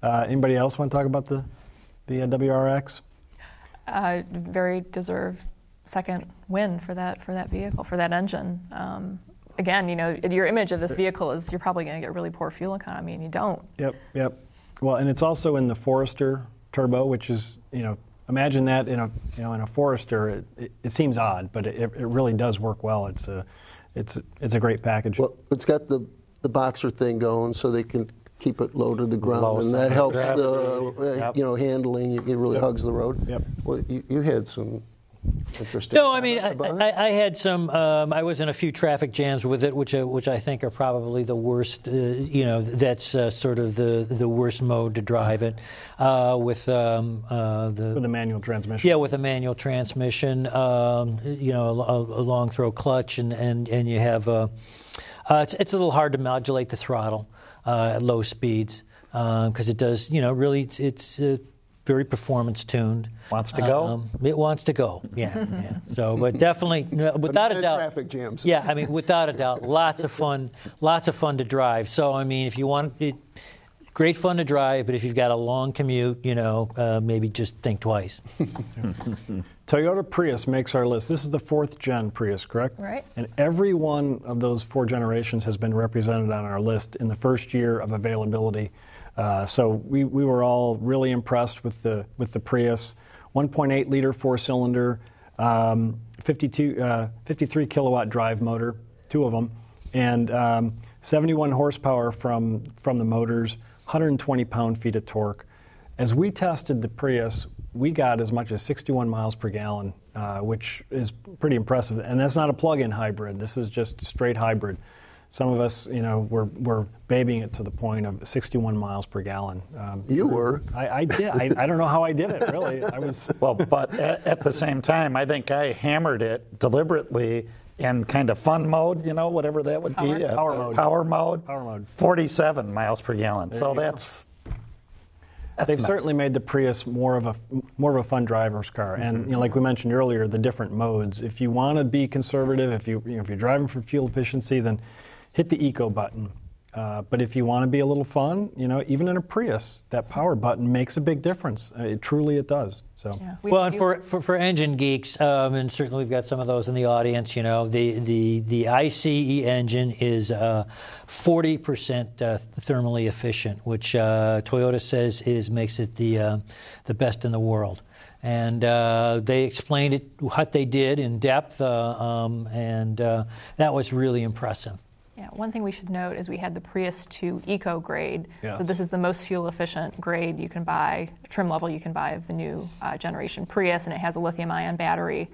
[SPEAKER 1] Anybody else want to talk about the WRX?
[SPEAKER 5] Very deserved second win for that vehicle, for that engine. Again, your image of this vehicle is you're probably going to get really poor fuel economy, and you don't.
[SPEAKER 1] Yep. Well, and it's also in the Forester Turbo, which is, imagine that in a Forester. It seems odd, but it really does work well. It's a great package.
[SPEAKER 3] Well, it's got the Boxer thing going, so they can keep it low to the ground,
[SPEAKER 2] Low
[SPEAKER 3] and that
[SPEAKER 2] center
[SPEAKER 3] helps
[SPEAKER 2] gravity.
[SPEAKER 3] the handling. It really hugs the road.
[SPEAKER 1] Yep.
[SPEAKER 3] Well, you had some interesting.
[SPEAKER 4] No, I mean,
[SPEAKER 3] comments about it.
[SPEAKER 4] I had some. I was in a few traffic jams with it, which I think are probably the worst. That's sort of the worst mode to drive it with
[SPEAKER 1] With a manual transmission.
[SPEAKER 4] Yeah, with a manual transmission. A long throw clutch, and you have. It's a little hard to modulate the throttle at low speeds because it does. Really, it's very performance tuned.
[SPEAKER 2] Wants to go?
[SPEAKER 4] It wants to go. Yeah. So, but definitely, without a
[SPEAKER 3] And
[SPEAKER 4] doubt,
[SPEAKER 3] traffic jams.
[SPEAKER 4] Yeah, I mean, without a doubt, lots of fun to drive. So, I mean, if you want it, great fun to drive, but if you've got a long commute, maybe just think twice.
[SPEAKER 1] Toyota Prius makes our list. This is the 4th gen Prius, correct?
[SPEAKER 5] Right.
[SPEAKER 1] And every one of those 4 generations has been represented on our list in the first year of availability. So we were all really impressed with the Prius. 1.8 liter 4-cylinder, 53 kilowatt drive motor, 2 of them, and 71 horsepower from the motors, 120 pound-feet of torque. As we tested the Prius, we got as much as 61 miles per gallon, which is pretty impressive. And that's not a plug-in hybrid. This is just straight hybrid. Some of us, we're babying it to the point of 61 miles per gallon.
[SPEAKER 3] You were.
[SPEAKER 1] I did. I don't know how I did it, really. I was.
[SPEAKER 2] Well, but at the same time, I think I hammered it deliberately in kind of fun mode, whatever that would be.
[SPEAKER 1] Power mode.
[SPEAKER 2] Power mode.
[SPEAKER 1] Power mode.
[SPEAKER 2] 47 miles per gallon. So that's
[SPEAKER 1] They've
[SPEAKER 2] nice.
[SPEAKER 1] certainly made the Prius more of a fun driver's car, and like we mentioned earlier, the different modes. If you want to be conservative, if you're driving for fuel efficiency, then hit the Eco button. But if you want to be a little fun, even in a Prius, that power button makes a big difference. It does. So.
[SPEAKER 5] Yeah.
[SPEAKER 4] Well, and for engine geeks, and certainly we've got some of those in the audience, the ICE engine is 40% thermally efficient, which Toyota says makes it the best in the world. And they explained what they did in depth, and that was really impressive.
[SPEAKER 5] Yeah, one thing we should note is we had the Prius 2 Eco grade.
[SPEAKER 1] Yeah.
[SPEAKER 5] So this is the most fuel efficient grade you can buy, trim level you can buy of the new generation Prius, and it has a lithium-ion battery,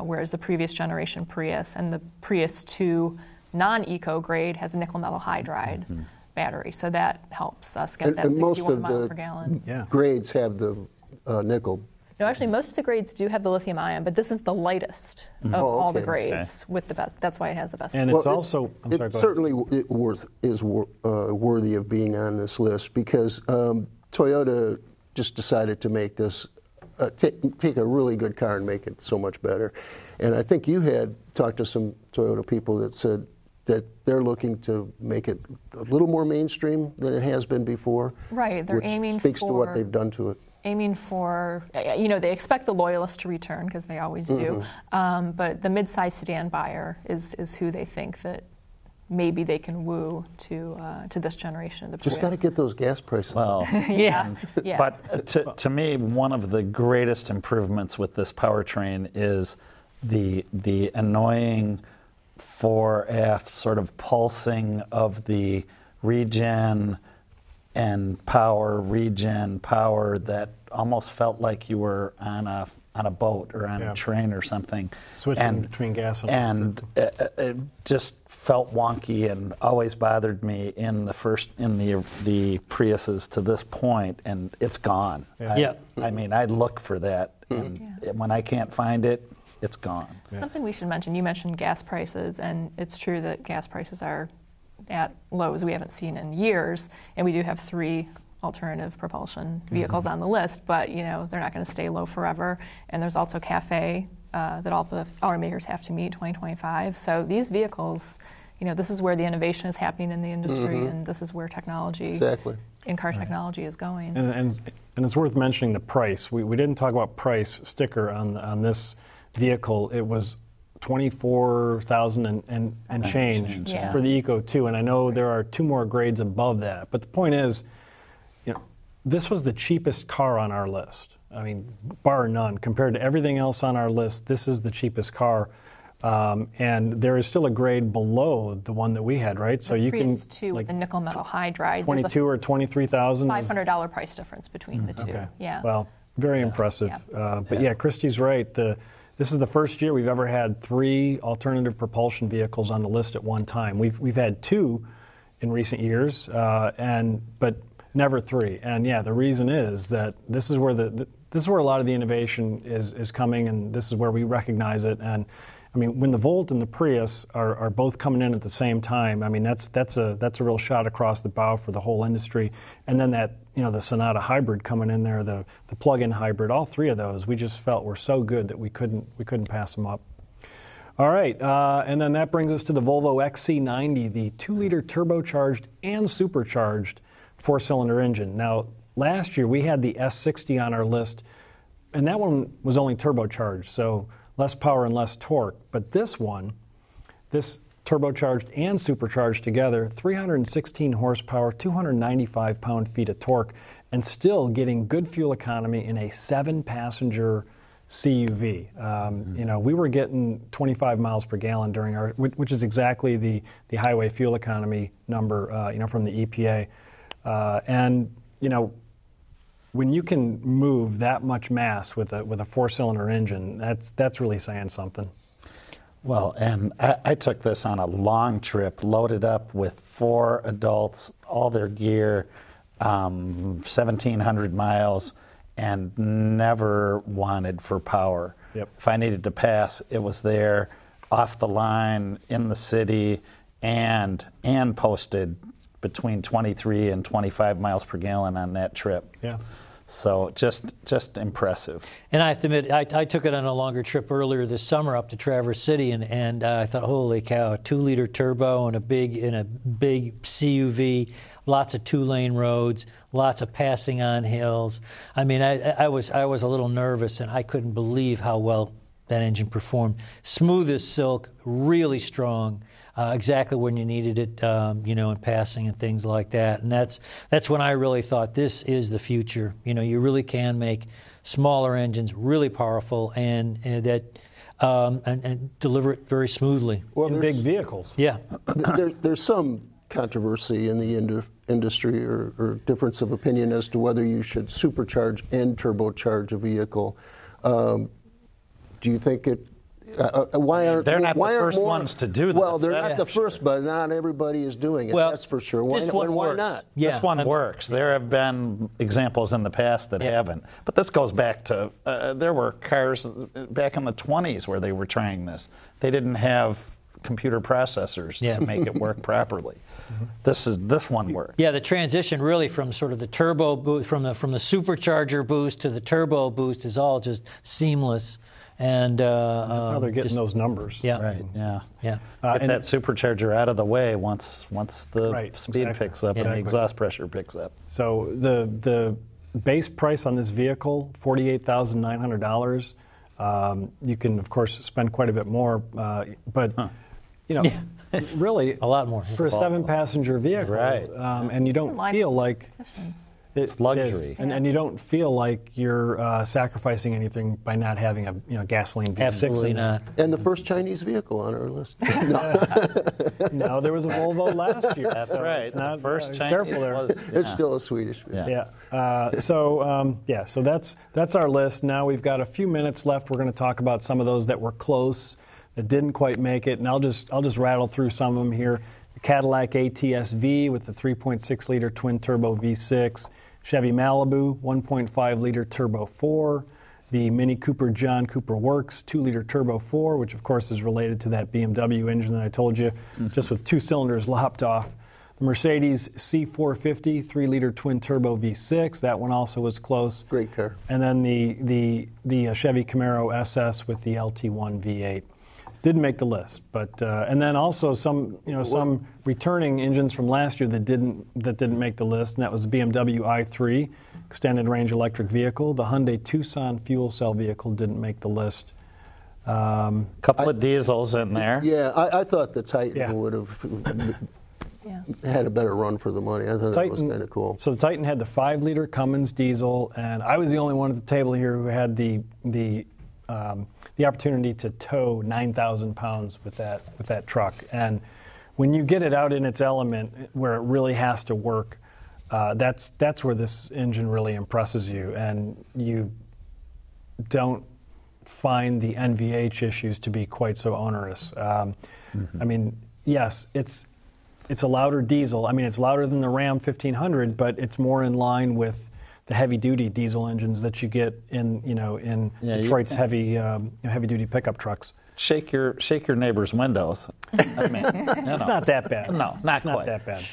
[SPEAKER 5] whereas the previous generation Prius and the Prius 2 non-Eco grade has a nickel metal hydride battery. So that helps us get that
[SPEAKER 3] And most
[SPEAKER 5] 61
[SPEAKER 3] of
[SPEAKER 5] mile
[SPEAKER 3] the
[SPEAKER 5] per gallon.
[SPEAKER 1] Yeah.
[SPEAKER 3] grades have the nickel.
[SPEAKER 5] No, actually, most of the grades do have the lithium ion, but this is the lightest of
[SPEAKER 3] Oh,
[SPEAKER 5] all the
[SPEAKER 3] okay.
[SPEAKER 5] grades with the best. That's why it has the best.
[SPEAKER 1] And it's also. I'm sorry, go
[SPEAKER 3] it
[SPEAKER 1] ahead.
[SPEAKER 3] certainly is worthy of being on this list because Toyota just decided to make this take a really good car and make it so much better. And I think you had talked to some Toyota people that said that they're looking to make it a little more mainstream than it has been before.
[SPEAKER 5] Right, they're
[SPEAKER 3] which
[SPEAKER 5] aiming
[SPEAKER 3] speaks to what
[SPEAKER 5] for-
[SPEAKER 3] they've done to it.
[SPEAKER 5] Aiming for, they expect the loyalists to return because they always do. But the mid-size sedan buyer is who they think that maybe they can woo to this generation of the Prius.
[SPEAKER 3] Just got to get those gas prices.
[SPEAKER 2] well.
[SPEAKER 5] Yeah.
[SPEAKER 2] But to me, one of the greatest improvements with this powertrain is the annoying 4F sort of pulsing of the regen power that almost felt like you were on a on a boat or on
[SPEAKER 1] Yeah.
[SPEAKER 2] a train or something.
[SPEAKER 1] Switching between gas and
[SPEAKER 2] and it just felt wonky and always bothered me in the Priuses to this point, and it's gone.
[SPEAKER 1] Yeah.
[SPEAKER 2] I mean, I look for that, and when I can't find it, it's gone.
[SPEAKER 5] Something we should mention, you mentioned gas prices, and it's true that gas prices are at lows we haven't seen in years, and we do have 3 alternative propulsion vehicles on the list, but they're not going to stay low forever. And there's also CAFE that all the automakers have to meet 2025. So these vehicles, this is where the innovation is happening in the industry, and this is where technology,
[SPEAKER 3] Exactly.
[SPEAKER 5] in-car technology is going.
[SPEAKER 1] And it's worth mentioning the price. We didn't talk about price sticker on this vehicle. It was $24,000 and change
[SPEAKER 5] Yeah.
[SPEAKER 1] for the Eco 2, and I know there are 2 more grades above that. But the point is, this was the cheapest car on our list. I mean, bar none. Compared to everything else on our list, this is the cheapest car. And there is still a grade below the one that we had, right? So you can
[SPEAKER 5] Prius 2 with the nickel metal hydride.
[SPEAKER 1] 22 or 23,000.
[SPEAKER 5] $500 price difference between the two.
[SPEAKER 1] Okay.
[SPEAKER 5] Yeah.
[SPEAKER 1] Well, very impressive. But yeah, Christy's right. This is the first year we've ever had 3 alternative propulsion vehicles on the list at one time. We've had 2 in recent years, but never 3. And yeah, the reason is that this is where this is where a lot of the innovation is coming, and this is where we recognize it. And I mean, when the Volt and the Prius are both coming in at the same time, I mean that's a real shot across the bow for the whole industry. And then the Sonata hybrid coming in there, the plug-in hybrid, all 3 of those we just felt were so good that we couldn't pass them up. All right, and then that brings us to the Volvo XC90, the 2-liter turbocharged and supercharged 4-cylinder engine. Now, last year we had the S60 on our list, and that one was only turbocharged, so less power and less torque. But this turbocharged and supercharged together, 316 horsepower, 295 pound-feet of torque, and still getting good fuel economy in a 7-passenger CUV. We were getting 25 miles per gallon during which is exactly the highway fuel economy number, from the EPA. When you can move that much mass with a 4-cylinder engine, that's really saying something.
[SPEAKER 2] Well, and I took this on a long trip, loaded up with 4 adults, all their gear, 1,700 miles, and never wanted for power.
[SPEAKER 1] Yep.
[SPEAKER 2] If I needed to pass, it was there, off the line, in the city, and posted between 23 and 25 miles per gallon on that trip.
[SPEAKER 1] Yeah.
[SPEAKER 2] So just impressive.
[SPEAKER 4] And I have to admit, I took it on a longer trip earlier this summer up to Traverse City, and I thought, holy cow, a 2-liter turbo and a big CUV, lots of 2-lane roads, lots of passing on hills. I mean, I was a little nervous, and I couldn't believe how well that engine performed. Smooth as silk, really strong. Exactly when you needed it, in passing and things like that. And that's when I really thought this is the future. You really can make smaller engines really powerful and deliver it very smoothly.
[SPEAKER 3] Well,
[SPEAKER 1] In big vehicles.
[SPEAKER 4] Yeah.
[SPEAKER 3] There's some controversy in the industry or difference of opinion as to whether you should supercharge and turbocharge a vehicle. Do you think it? Why aren't
[SPEAKER 2] They're not the first
[SPEAKER 3] more,
[SPEAKER 2] ones to do this.
[SPEAKER 3] Well, they're
[SPEAKER 2] That's
[SPEAKER 3] not the
[SPEAKER 2] for
[SPEAKER 3] first, but not everybody is doing it.
[SPEAKER 4] Well,
[SPEAKER 3] that's for sure. Why,
[SPEAKER 4] this one
[SPEAKER 3] why
[SPEAKER 4] works.
[SPEAKER 3] not?
[SPEAKER 4] Yeah.
[SPEAKER 2] This one works. There have been examples in the past that haven't. But this goes back to, there were cars back in the 20s where they were trying this. They didn't have computer processors to make it work properly. This one works.
[SPEAKER 4] Yeah, the transition really from sort of the turbo boost, from the supercharger boost to the turbo boost is all just seamless. And
[SPEAKER 1] That's how they're getting those numbers.
[SPEAKER 4] Yeah.
[SPEAKER 2] Right, yeah.
[SPEAKER 4] Yeah.
[SPEAKER 2] Get that supercharger out of the way once the
[SPEAKER 1] Right,
[SPEAKER 2] speed
[SPEAKER 1] exactly.
[SPEAKER 2] picks up and the exhaust pressure picks up.
[SPEAKER 1] So the base price on this vehicle, $48,900. You can, of course, spend quite a bit more, but really
[SPEAKER 4] A lot more.
[SPEAKER 1] for a 7-passenger vehicle,
[SPEAKER 2] Right.
[SPEAKER 1] and you don't feel like
[SPEAKER 2] It's
[SPEAKER 1] is.
[SPEAKER 2] luxury.
[SPEAKER 1] And you don't feel like you're sacrificing anything by not having a gasoline V6.
[SPEAKER 4] Absolutely
[SPEAKER 1] in there.
[SPEAKER 4] not.
[SPEAKER 3] And the first Chinese vehicle on our list.
[SPEAKER 1] No, there was a Volvo last year.
[SPEAKER 2] That's
[SPEAKER 1] so
[SPEAKER 2] right.
[SPEAKER 1] it's not,
[SPEAKER 2] the first Chinese
[SPEAKER 1] careful there.
[SPEAKER 2] was,
[SPEAKER 3] It's still a Swedish vehicle.
[SPEAKER 2] Yeah.
[SPEAKER 1] So that's our list. Now we've got a few minutes left. We're going to talk about some of those that were close, that didn't quite make it, and I'll just rattle through some of them here. The Cadillac ATS-V with the 3.6 liter twin turbo V6, Chevy Malibu 1.5 liter turbo 4, the Mini Cooper John Cooper Works 2 liter turbo 4, which of course is related to that BMW engine that I told you, just with 2 cylinders lopped off. The Mercedes C450 3 liter twin turbo V6, that one also was close.
[SPEAKER 3] Great car.
[SPEAKER 1] And then the Chevy Camaro SS with the LT1 V8 didn't make the list, but and then also some returning engines from last year that didn't make the list, and that was the BMW i3 extended range electric vehicle. The Hyundai Tucson fuel cell vehicle didn't make the list.
[SPEAKER 2] Couple of diesels in there.
[SPEAKER 3] Yeah, I thought the Titan
[SPEAKER 1] Yeah.
[SPEAKER 3] would have
[SPEAKER 5] Yeah.
[SPEAKER 3] had a better run for the money. I thought that was kind of cool.
[SPEAKER 1] So the Titan had the 5 liter Cummins diesel, and I was the only one at the table here who had the opportunity to tow 9,000 pounds with that truck. And when you get it out in its element, where it really has to work, that's where this engine really impresses you, and you don't find the NVH issues to be quite so onerous. I mean, yes, it's a louder diesel. I mean, it's louder than the Ram 1500, but it's more in line with the heavy-duty diesel engines that you get in Detroit's heavy-duty pickup trucks.
[SPEAKER 2] Shake your neighbor's windows. I mean,
[SPEAKER 1] It's not that bad.
[SPEAKER 2] No, not
[SPEAKER 1] it's
[SPEAKER 2] quite.
[SPEAKER 1] not that bad.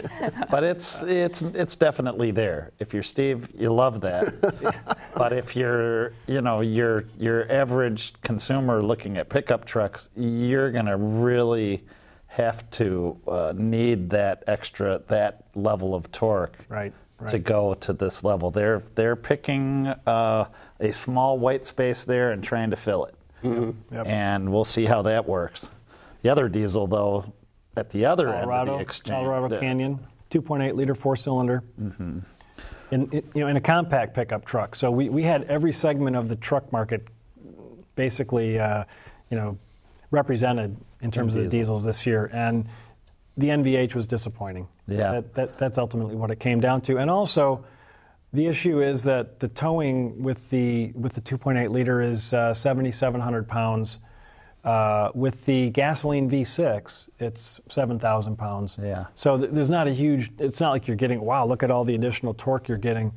[SPEAKER 2] But it's definitely there. If you're Steve, you love that. But if you're your average consumer looking at pickup trucks, you're going to really have to need that level of torque.
[SPEAKER 1] Right.
[SPEAKER 2] To go to this level. They're picking a small white space there and trying to fill it.
[SPEAKER 1] Mm-hmm. Yep.
[SPEAKER 2] And we'll see how that works. The other diesel, though, at the other end of the exchange.
[SPEAKER 1] Colorado Canyon, 2.8 liter 4-cylinder. In a compact pickup truck. So we had every segment of the truck market basically represented in terms of the diesels this year, and the NVH was disappointing.
[SPEAKER 2] Yeah.
[SPEAKER 1] That's ultimately what it came down to. And also, the issue is that the towing with the 2.8 liter is 7,700 pounds. With the gasoline V6, it's 7,000 pounds.
[SPEAKER 2] Yeah.
[SPEAKER 1] So there's not a huge. It's not like you're getting, wow, look at all the additional torque you're getting,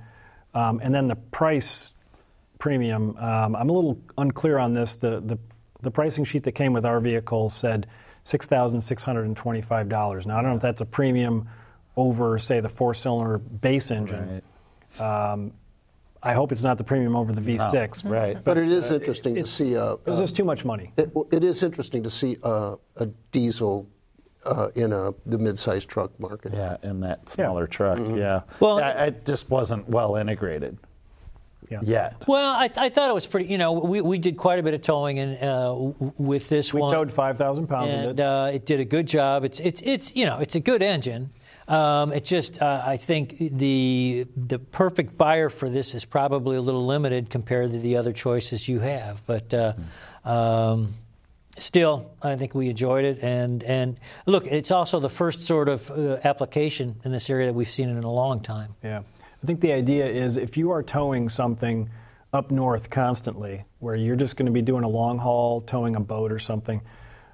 [SPEAKER 1] and then the price premium. I'm a little unclear on this. The pricing sheet that came with our vehicle said $6,625. Now I don't know if that's a premium over, say, the 4-cylinder base engine.
[SPEAKER 2] Right.
[SPEAKER 1] I hope it's not the premium over the V6.
[SPEAKER 2] No, right.
[SPEAKER 3] But it is interesting to see.
[SPEAKER 1] It was just too much money.
[SPEAKER 3] It is interesting to see a diesel in the mid-sized truck market.
[SPEAKER 2] Yeah, in that smaller truck. Yeah.
[SPEAKER 4] Well,
[SPEAKER 2] it just wasn't well integrated. Yet.
[SPEAKER 4] Well, I thought it was pretty. We did quite a bit of towing with this one.
[SPEAKER 1] We towed 5,000 pounds
[SPEAKER 4] and
[SPEAKER 1] of it.
[SPEAKER 4] it did a good job. It's a good engine. It just I think the perfect buyer for this is probably a little limited compared to the other choices you have. But still, I think we enjoyed it. And look, it's also the first sort of application in this area that we've seen in a long time.
[SPEAKER 1] Yeah. I think the idea is if you are towing something up north constantly, where you're just going to be doing a long haul, towing a boat or something,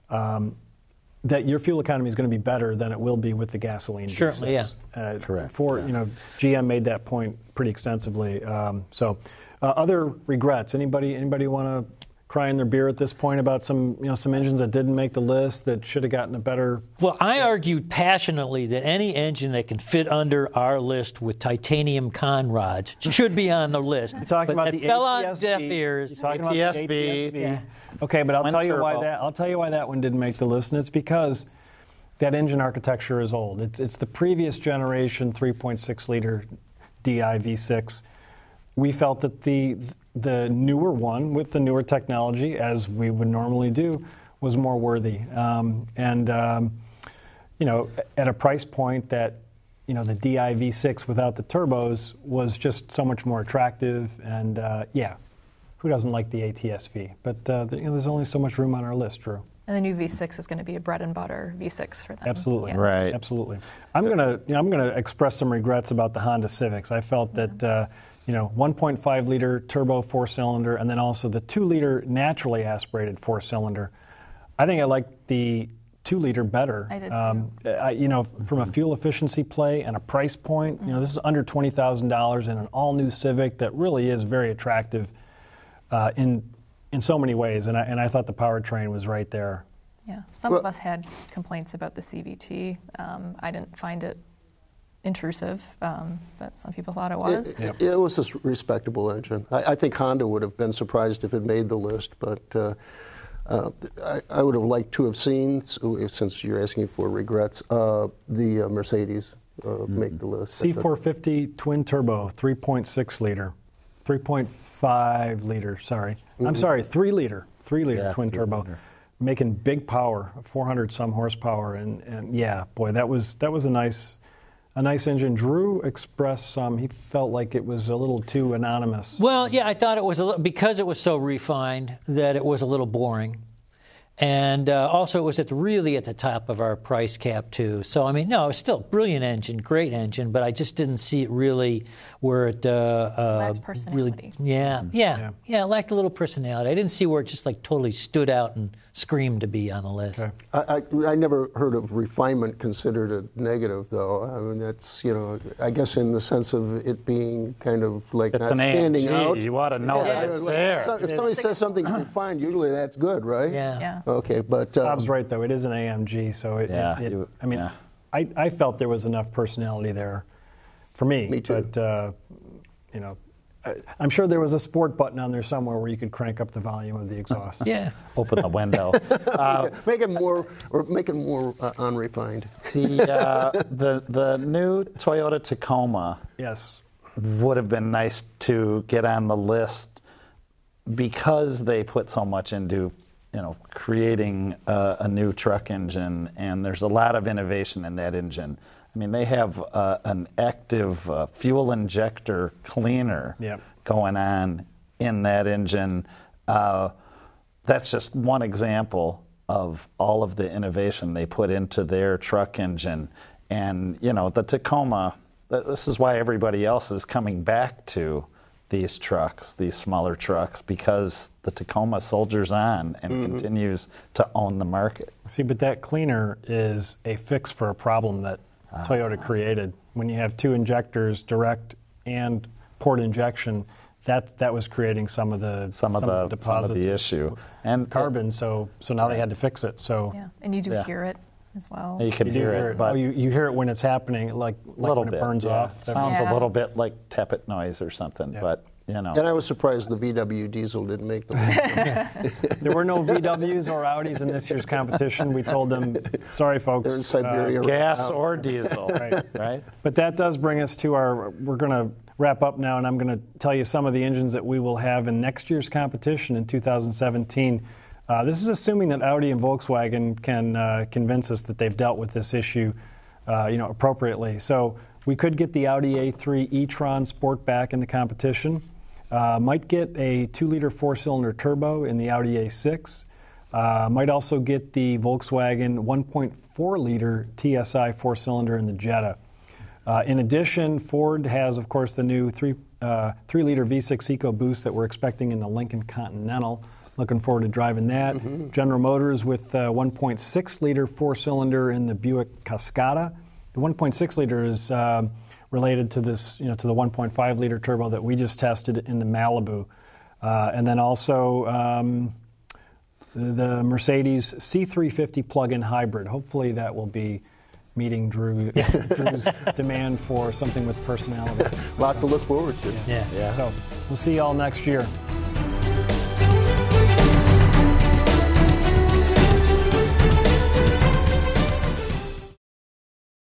[SPEAKER 1] that your fuel economy is going to be better than it will be with the gasoline.
[SPEAKER 4] Certainly,
[SPEAKER 1] V6.
[SPEAKER 4] yeah.
[SPEAKER 2] Correct.
[SPEAKER 1] GM made that point pretty extensively. Other regrets. Anybody want to cry in their beer at this point about some engines that didn't make the list that should have gotten a better?
[SPEAKER 4] Well, I argued passionately that any engine that can fit under our list with titanium con rods should be on the list.
[SPEAKER 1] You're talking
[SPEAKER 4] but
[SPEAKER 1] about
[SPEAKER 4] it
[SPEAKER 1] the
[SPEAKER 4] fell on
[SPEAKER 1] ATS-V.
[SPEAKER 4] deaf ears.
[SPEAKER 1] You're talking about the
[SPEAKER 2] ATS-V.
[SPEAKER 1] ATS-V.
[SPEAKER 4] Yeah.
[SPEAKER 1] Okay, but I'll
[SPEAKER 2] Twin
[SPEAKER 1] tell you why
[SPEAKER 2] turbo.
[SPEAKER 1] I'll tell you why that one didn't make the list, and it's because that engine architecture is old. It's the previous generation 3.6 liter DI V6. We felt that the newer one with the newer technology, as we would normally do, was more worthy. At a price point that you know, the DI V6 without the turbos was just so much more attractive. And yeah, who doesn't like the ATS-V? But you know, there's only so much room on our list, Drew.
[SPEAKER 5] And the new V6 is going to be a bread and butter V6 for them.
[SPEAKER 1] Absolutely.
[SPEAKER 5] Yeah.
[SPEAKER 2] Right.
[SPEAKER 1] Absolutely. I'm gonna express some regrets about the Honda Civics. I felt that you know, 1.5 liter turbo 4-cylinder, and then also the 2 liter naturally aspirated 4-cylinder. I think I liked the 2 liter better.
[SPEAKER 5] I did too.
[SPEAKER 1] You know, from a fuel efficiency play and a price point, you know, this is under $20,000 in an all new Civic that really is very attractive in so many ways. And I thought the powertrain was right there.
[SPEAKER 5] Yeah. Some of us had complaints about the CVT. I didn't find it intrusive, but some people thought it was.
[SPEAKER 3] It was a respectable engine. I think Honda would have been surprised if it made the list, but I would have liked to have seen, since you're asking for regrets, the Mercedes make the list.
[SPEAKER 1] C450 twin turbo, 3.6 liter, 3.5 liter, sorry. I'm sorry, 3 liter, 3 liter
[SPEAKER 2] Yeah,
[SPEAKER 1] twin
[SPEAKER 2] 3
[SPEAKER 1] turbo.
[SPEAKER 2] liter.
[SPEAKER 1] Making big power, 400 some horsepower, and yeah, boy, that was a nice engine. Drew expressed some. He felt like it was a little too anonymous.
[SPEAKER 4] Well, yeah, I thought it was because it was so refined that it was a little boring. And also, it was really at the top of our price cap, too. So, I mean, no, it was still a brilliant engine, great engine, but I just didn't see it really where it
[SPEAKER 5] Lacked personality.
[SPEAKER 4] it lacked a little personality. I didn't see where it just like totally stood out and screamed to be on the list.
[SPEAKER 1] Okay.
[SPEAKER 3] I never heard of refinement considered a negative, though. I mean, that's, you know, I guess in the sense of it being kind of like
[SPEAKER 2] It's
[SPEAKER 3] not
[SPEAKER 2] an
[SPEAKER 3] standing
[SPEAKER 2] AMG.
[SPEAKER 3] out.
[SPEAKER 2] You ought to know that it's
[SPEAKER 3] like,
[SPEAKER 2] there.
[SPEAKER 3] If somebody says something's refined, usually that's good, right?
[SPEAKER 5] Yeah.
[SPEAKER 3] Okay, but
[SPEAKER 1] Bob's right, though. It is an AMG, so I mean, I felt there was enough personality there for me.
[SPEAKER 3] Me too.
[SPEAKER 1] But, you know, I'm sure there was a sport button on there somewhere where you could crank up the volume of the exhaust.
[SPEAKER 4] Yeah.
[SPEAKER 2] Open the window.
[SPEAKER 3] make it more unrefined.
[SPEAKER 2] The new Toyota Tacoma
[SPEAKER 1] Yes.
[SPEAKER 2] would have been nice to get on the list because they put so much into, you know, creating a new truck engine, and there's a lot of innovation in that engine. I mean, they have an active fuel injector cleaner going on in that engine. That's just one example of all of the innovation they put into their truck engine. And, you know, the Tacoma, this is why everybody else is coming back to these trucks, these smaller trucks, because the Tacoma soldiers on and continues to own the market.
[SPEAKER 1] See, but that cleaner is a fix for a problem that Toyota created. When you have two injectors, direct and port injection, that was creating some of the deposits,
[SPEAKER 2] the issue, and
[SPEAKER 1] carbon. So now they had to fix it. So
[SPEAKER 5] Yeah, and you do hear it as well.
[SPEAKER 2] you can hear it, but
[SPEAKER 1] you hear it when it's happening, like when it burns off.
[SPEAKER 2] Sounds a little bit like tappet noise or something, but you know.
[SPEAKER 3] And I was surprised the VW diesel didn't make the list.
[SPEAKER 1] There were no VWs or Audis in this year's competition. We told them, sorry, folks.
[SPEAKER 3] They're in Siberia.
[SPEAKER 2] Gas or diesel, right?
[SPEAKER 1] But that does bring us to we're going to wrap up now, and I'm going to tell you some of the engines that we will have in next year's competition in 2017. This is assuming that Audi and Volkswagen can convince us that they've dealt with this issue, appropriately. So we could get the Audi A3 e-tron Sportback in the competition. Might get a 2-liter 4-cylinder turbo in the Audi A6. Might also get the Volkswagen 1.4-liter TSI 4-cylinder in the Jetta. In addition, Ford has, of course, the new 3-liter V6 EcoBoost that we're expecting in the Lincoln Continental. Looking forward to driving that. General Motors with 1.6-liter 4-cylinder in the Buick Cascada. The 1.6-liter is related to this, to the 1.5-liter turbo that we just tested in the Malibu. And then also the Mercedes C350 plug-in hybrid. Hopefully that will be meeting Drew's demand for something with personality.
[SPEAKER 3] A lot to look forward to.
[SPEAKER 4] Yeah.
[SPEAKER 1] So we'll see you all next year.